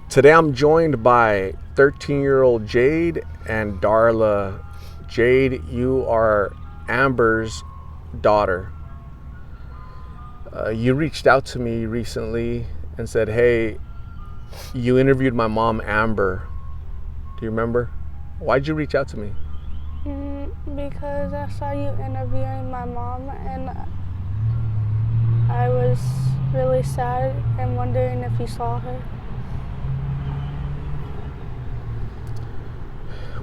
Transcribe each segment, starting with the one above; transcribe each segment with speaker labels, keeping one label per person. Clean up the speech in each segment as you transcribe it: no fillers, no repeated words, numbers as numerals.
Speaker 1: Today I'm joined by 13-year-old Jade and Darla. Jade, you are Amber's daughter. You reached out to me recently and said, hey, you interviewed my mom, Amber. Do you remember? Why'd you reach out to me?
Speaker 2: Because I saw you interviewing my mom and I was really sad and wondering if you saw her.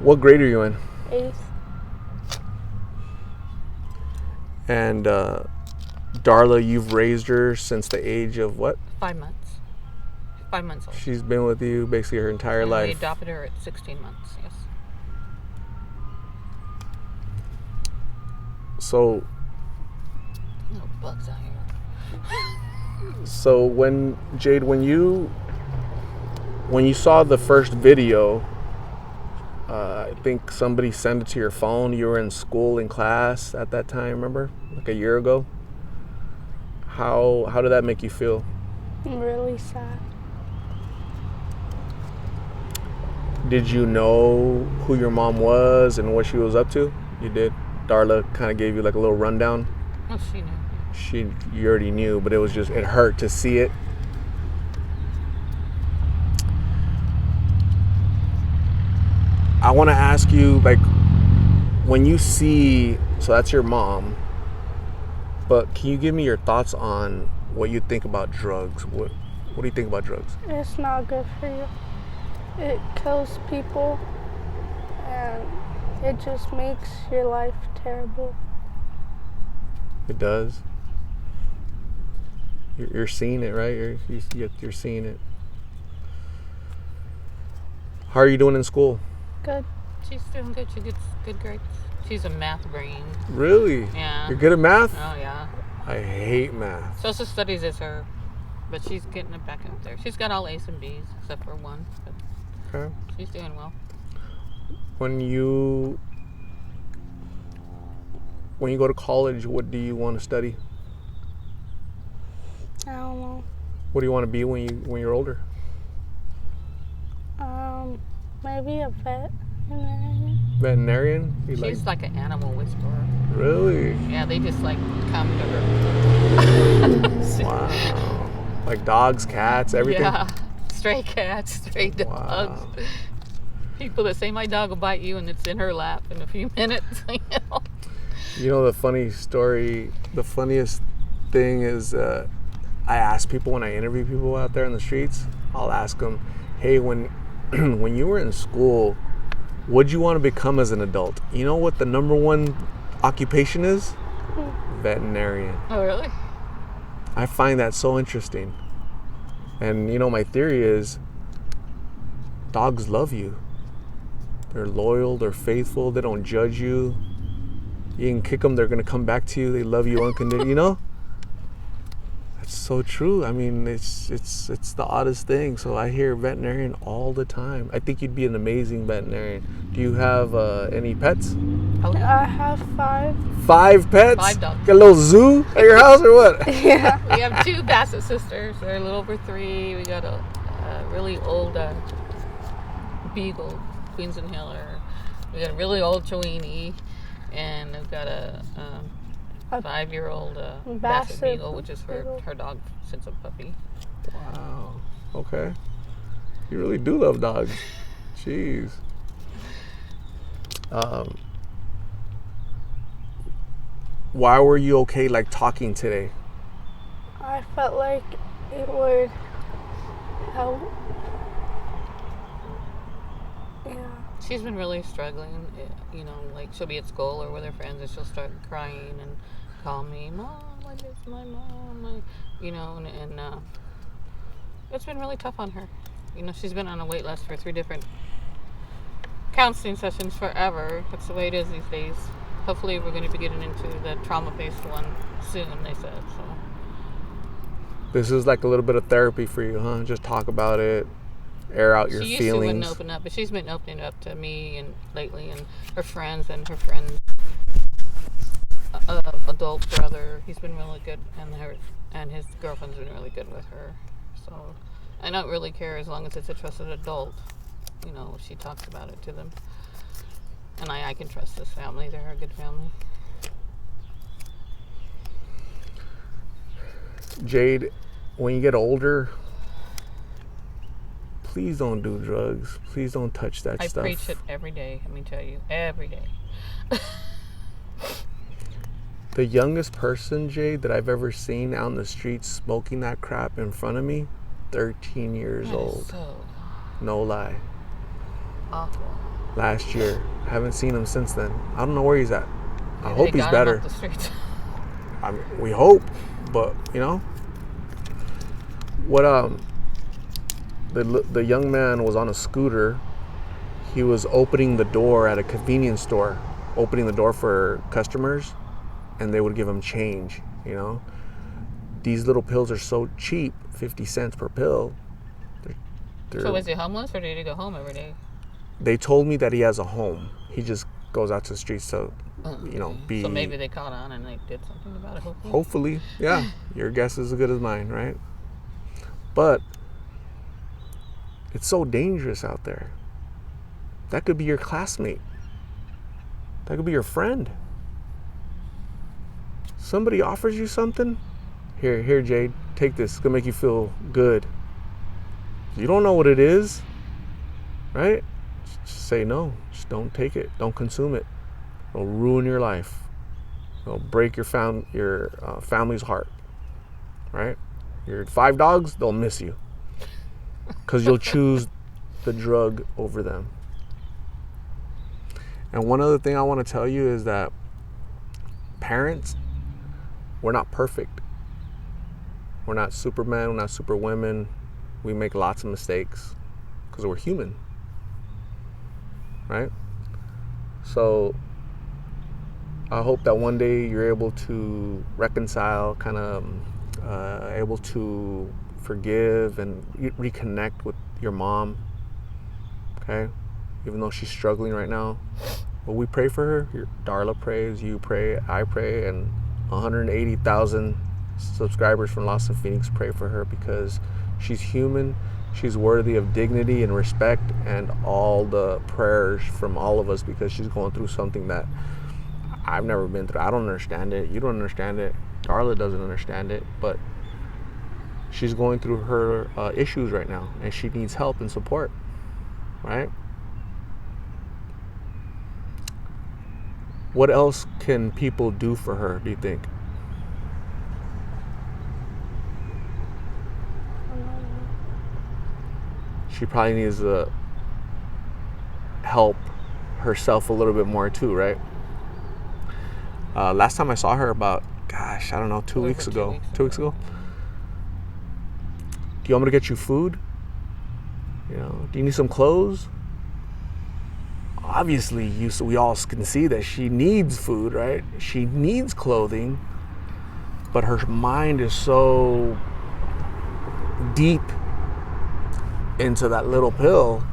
Speaker 1: What grade are you in?
Speaker 2: 8th.
Speaker 1: And Darla, you've raised her since the age of what?
Speaker 3: 5 months. 5 months old.
Speaker 1: She's been with you basically her entire
Speaker 3: And
Speaker 1: life.
Speaker 3: we adopted her at 16 months, yes.
Speaker 1: So,
Speaker 3: No bugs out here.
Speaker 1: so Jade, when you saw the first video, I think somebody sent it to your phone. You were in school in class at that time, remember? Like a year ago. How did that make you feel?
Speaker 2: I'm really sad.
Speaker 1: Did you know who your mom was and what she was up to? You did. Darla kind of gave you like a little rundown.
Speaker 3: Oh, she knew.
Speaker 1: You already knew, but it hurt to see it. I want to ask you, like, when you see, so that's your mom, but can you give me your thoughts on what you think about drugs? What do you think about drugs?
Speaker 2: It's not good for you. It kills people and it just makes your life terrible.
Speaker 1: It does. You're seeing it, right? You're seeing it. How are you doing in school?
Speaker 2: Good.
Speaker 3: She's doing good. She gets good grades. She's a math brain.
Speaker 1: Really?
Speaker 3: Yeah.
Speaker 1: You're good at math?
Speaker 3: Oh, yeah.
Speaker 1: I hate math.
Speaker 3: Social studies is her, but she's getting it back up there. She's got all A's and B's except for one, but
Speaker 1: Okay.
Speaker 3: she's doing well.
Speaker 1: When you go to college, what do you want to study?
Speaker 2: I don't know.
Speaker 1: What do you want to be when you're older?
Speaker 2: Maybe a vet.
Speaker 1: Veterinarian?
Speaker 3: She's like an animal whisperer.
Speaker 1: Really?
Speaker 3: Yeah, they just like come to her.
Speaker 1: Wow. Like dogs, cats, everything?
Speaker 3: Yeah, stray cats, stray dogs.
Speaker 1: Wow.
Speaker 3: People that say my dog will bite you and it's in her lap in a few minutes.
Speaker 1: You know the funny story, the funniest thing is I ask people when I interview people out there in the streets, I'll ask them, hey, when you were in school, what'd you want to become as an adult? You know what the number one occupation is? Veterinarian.
Speaker 3: Oh, really?
Speaker 1: I find that so interesting. And you know, my theory is dogs love you. They're loyal, they're faithful, they don't judge you. You can kick them, they're going to come back to you. They love you unconditionally, you know? That's so true. I mean, it's the oddest thing. So I hear veterinarian all the time. I think you'd be an amazing veterinarian. Do you have any pets?
Speaker 3: Oh,
Speaker 2: I have 5.
Speaker 1: 5 pets?
Speaker 3: 5 dogs.
Speaker 1: Got a little zoo at your house or what?
Speaker 2: Yeah.
Speaker 3: We have 2 Basset sisters. They're a little over 3. We got a really old beagle, Queens and Hiller. We got a really old Chiweenie. And we've got a 5-year-old Basset Beagle, which is her dog since a puppy.
Speaker 1: Wow. Okay. You really do love dogs. Jeez. Why were you okay like talking today?
Speaker 2: I felt like it would help. Yeah.
Speaker 3: She's been really struggling, you know, like she'll be at school or with her friends and she'll start crying and call me, Mom, I miss my mom, you know, and it's been really tough on her. You know, she's been on a wait list for 3 different counseling sessions forever. That's the way it is these days. Hopefully we're going to be getting into the trauma-based one soon, they said, so.
Speaker 1: This is like a little bit of therapy for you, huh? Just talk about it, air out your feelings.
Speaker 3: She wouldn't open up, but she's been opening up to me and lately, and her friends adult brother. He's been really good, and his girlfriend's been really good with her. So, I don't really care as long as it's a trusted adult. You know, she talks about it to them. And I can trust this family. They're a good family.
Speaker 1: Jade, when you get older, please don't do drugs. Please don't touch that
Speaker 3: I
Speaker 1: stuff.
Speaker 3: preach it every day, let me tell you. Every day.
Speaker 1: The youngest person, Jade, that I've ever seen out in the streets smoking that crap in front of me, 13 years
Speaker 3: That is
Speaker 1: old.
Speaker 3: so
Speaker 1: No lie.
Speaker 3: awful.
Speaker 1: Last year. Haven't seen him since then. I don't know where he's at. I
Speaker 3: Maybe
Speaker 1: hope
Speaker 3: they
Speaker 1: he's
Speaker 3: got
Speaker 1: better.
Speaker 3: him off the streets.
Speaker 1: I mean, we hope, but you know, what the young man was on a scooter. He was opening the door at a convenience store, opening the door for customers, and they would give him change. You know, these little pills are so cheap, 50 cents per pill.
Speaker 3: So is he homeless or did he go home every day?
Speaker 1: They told me that he has a home. He just goes out to the streets to, you know, be.
Speaker 3: So maybe they caught on and they did something about it, hopefully.
Speaker 1: Hopefully, yeah. Your guess is as good as mine, right? But it's so dangerous out there. That could be your classmate. That could be your friend. Somebody offers you something. Here, Jade, take this. It's gonna make you feel good. You don't know what it is, right? Just say no. Just don't take it. Don't consume it. It'll ruin your life. It'll break your family's heart, right? Your 5 dogs, they'll miss you because you'll choose the drug over them. And one other thing I want to tell you is that parents, we're not perfect. We're not supermen, we're not superwomen. We make lots of mistakes because we're human, right? So I hope that one day you're able to reconcile, kind of able to forgive and reconnect with your mom, okay? Even though she's struggling right now. But we pray for her. Darla prays, you pray, I pray, and 180,000 subscribers from Lost in Phoenix pray for her because she's human. She's worthy of dignity and respect and all the prayers from all of us because she's going through something that I've never been through. I don't understand it. You don't understand it. Darla doesn't understand it. But she's going through her issues right now and she needs help and support, right? What else can people do for her, do you think? She probably needs to help herself a little bit more too, right? Last time I saw her about, gosh, I don't know, 2 weeks ago. 2 weeks ago. Do you want me to get you food? You know, do you need some clothes? Obviously, we all can see that she needs food, right? She needs clothing, but her mind is so deep into that little pill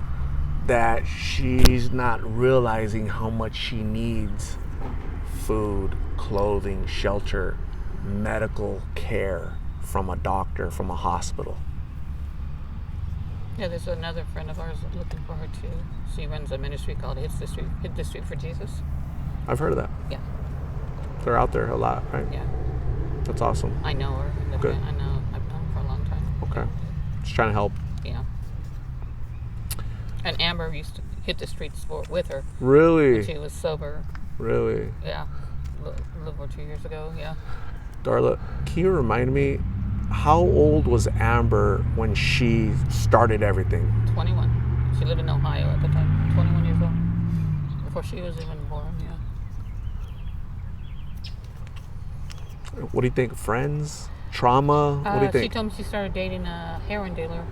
Speaker 1: that she's not realizing how much she needs food, clothing, shelter, medical care from a doctor, from a hospital.
Speaker 3: Yeah, there's another friend of ours looking for her too. She runs a ministry called Hit the Street for Jesus.
Speaker 1: I've heard of that.
Speaker 3: Yeah.
Speaker 1: They're out there a lot, right?
Speaker 3: Yeah.
Speaker 1: That's awesome.
Speaker 3: I know her.
Speaker 1: Good.
Speaker 3: I've known her for a long time.
Speaker 1: Okay. Just trying to help.
Speaker 3: Yeah. And Amber used to hit the streets with her.
Speaker 1: Really?
Speaker 3: When she was sober.
Speaker 1: Really?
Speaker 3: Yeah. A little over 2 years ago, yeah.
Speaker 1: Darla, can you remind me, how old was Amber when she started everything?
Speaker 3: 21. She lived in Ohio at the time. 21 years old. Before she was even born, yeah.
Speaker 1: What do you think? Friends? Trauma? What do you think?
Speaker 3: She told me she started dating a heroin dealer.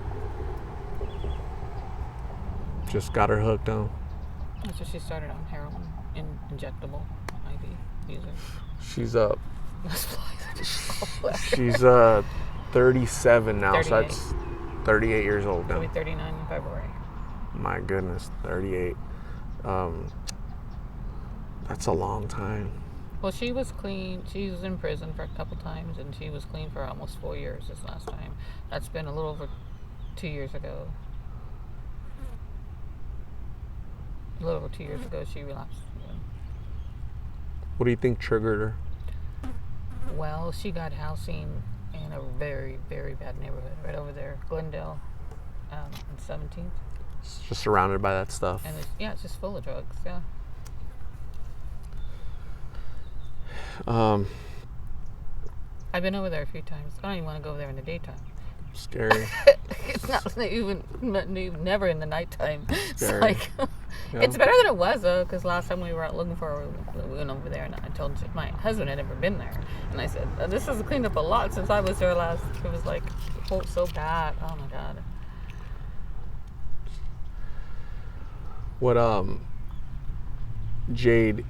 Speaker 1: Just got her hooked on.
Speaker 3: That's what she started on, heroin, injectable IV user.
Speaker 1: She's she's 37 now,
Speaker 3: 38.
Speaker 1: so that's 38 years old now.
Speaker 3: She'll be 39 in February.
Speaker 1: My goodness, 38. That's a long time.
Speaker 3: Well, she was clean. She was in prison for a couple times, and she was clean for almost 4 years this last time. That's been a little over 2 years ago. A little over 2 years ago, she relapsed.
Speaker 1: What do you think triggered her?
Speaker 3: Well, she got housing in a very, very bad neighborhood right over there, Glendale, on 17th.
Speaker 1: It's just surrounded by that stuff.
Speaker 3: And it's just full of drugs. Yeah. I've been over there a few times. I don't even want to go over there in the daytime.
Speaker 1: Scary.
Speaker 3: It's not even never in the nighttime. It's
Speaker 1: Scary.
Speaker 3: like
Speaker 1: Yeah.
Speaker 3: it's better than it was though, because last time we were out looking for her, we went over there, and I told my husband had never been there, and I said, "This has cleaned up a lot since I was there last." It was like so bad. Oh my god.
Speaker 1: What Jade,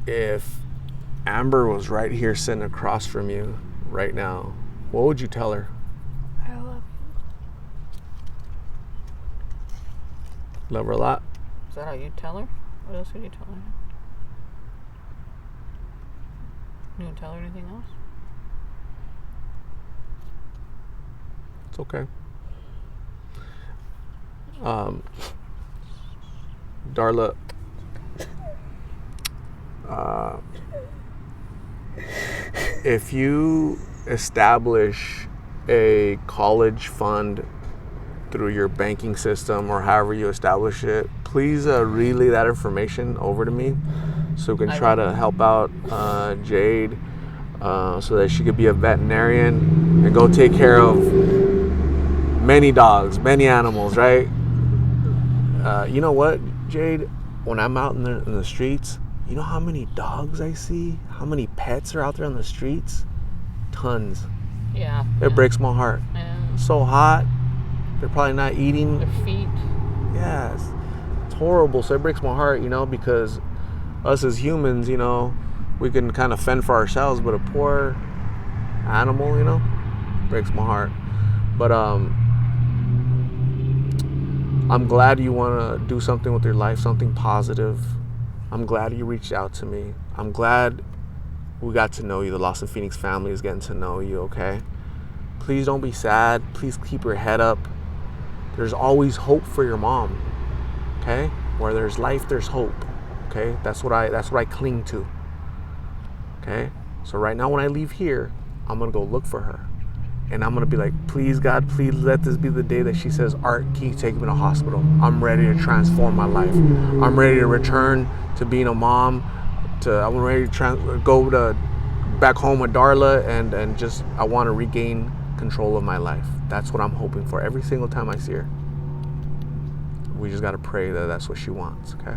Speaker 1: if Amber was right here sitting across from you right now, what would you tell her?
Speaker 2: I love
Speaker 1: Love her a lot?
Speaker 3: Is that how you tell her? What else would you tell her? You don't tell her anything else?
Speaker 1: It's okay. Darla, if you establish a college fund through your banking system or however you establish it, please relay that information over to me so we can try to help out Jade so that she could be a veterinarian and go take care of many dogs, many animals, right? You know what, Jade? When I'm out in the streets, you know how many dogs I see? How many pets are out there on the streets? Tons.
Speaker 3: Yeah.
Speaker 1: It breaks my heart.
Speaker 3: Yeah.
Speaker 1: It's so hot. They're probably not eating.
Speaker 3: Their feet.
Speaker 1: Yes. It's horrible. So it breaks my heart, because us as humans, we can kind of fend for ourselves, but a poor animal, breaks my heart. But I'm glad you want to do something with your life, something positive. I'm glad you reached out to me. I'm glad we got to know you. The Lost in Phoenix family is getting to know you, okay? Please don't be sad. Please keep your head up. There's always hope for your mom, okay? Where there's life, there's hope, okay? That's what I cling to, okay? So right now when I leave here, I'm going to go look for her. And I'm going to be like, please, God, please let this be the day that she says, Art, can you take me to the hospital? I'm ready to transform my life. I'm ready to return to being a mom. I'm ready to go back home with Darla and just, I want to regain control of my life. That's what I'm hoping for every single time I see her. We just got to pray that that's what she wants, okay?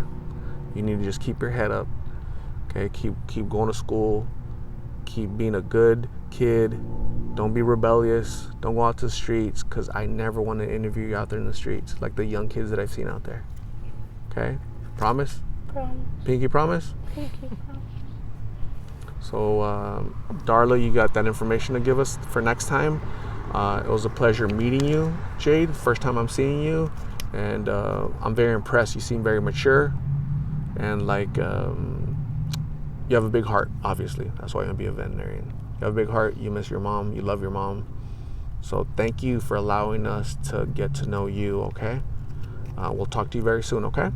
Speaker 1: You need to just keep your head up, okay? Keep going to school. Keep being a good kid. Don't be rebellious. Don't go out to the streets, because I never want to interview you out there in the streets like the young kids that I've seen out there. Okay? Promise?
Speaker 2: Promise.
Speaker 1: Pinky promise?
Speaker 2: Pinky promise.
Speaker 1: So, Darla, you got that information to give us for next time. It was a pleasure meeting you, Jade. First time I'm seeing you. And I'm very impressed. You seem very mature. And you have a big heart, obviously. That's why you're going to be a veterinarian. You have a big heart. You miss your mom. You love your mom. So thank you for allowing us to get to know you, okay? We'll talk to you very soon, okay?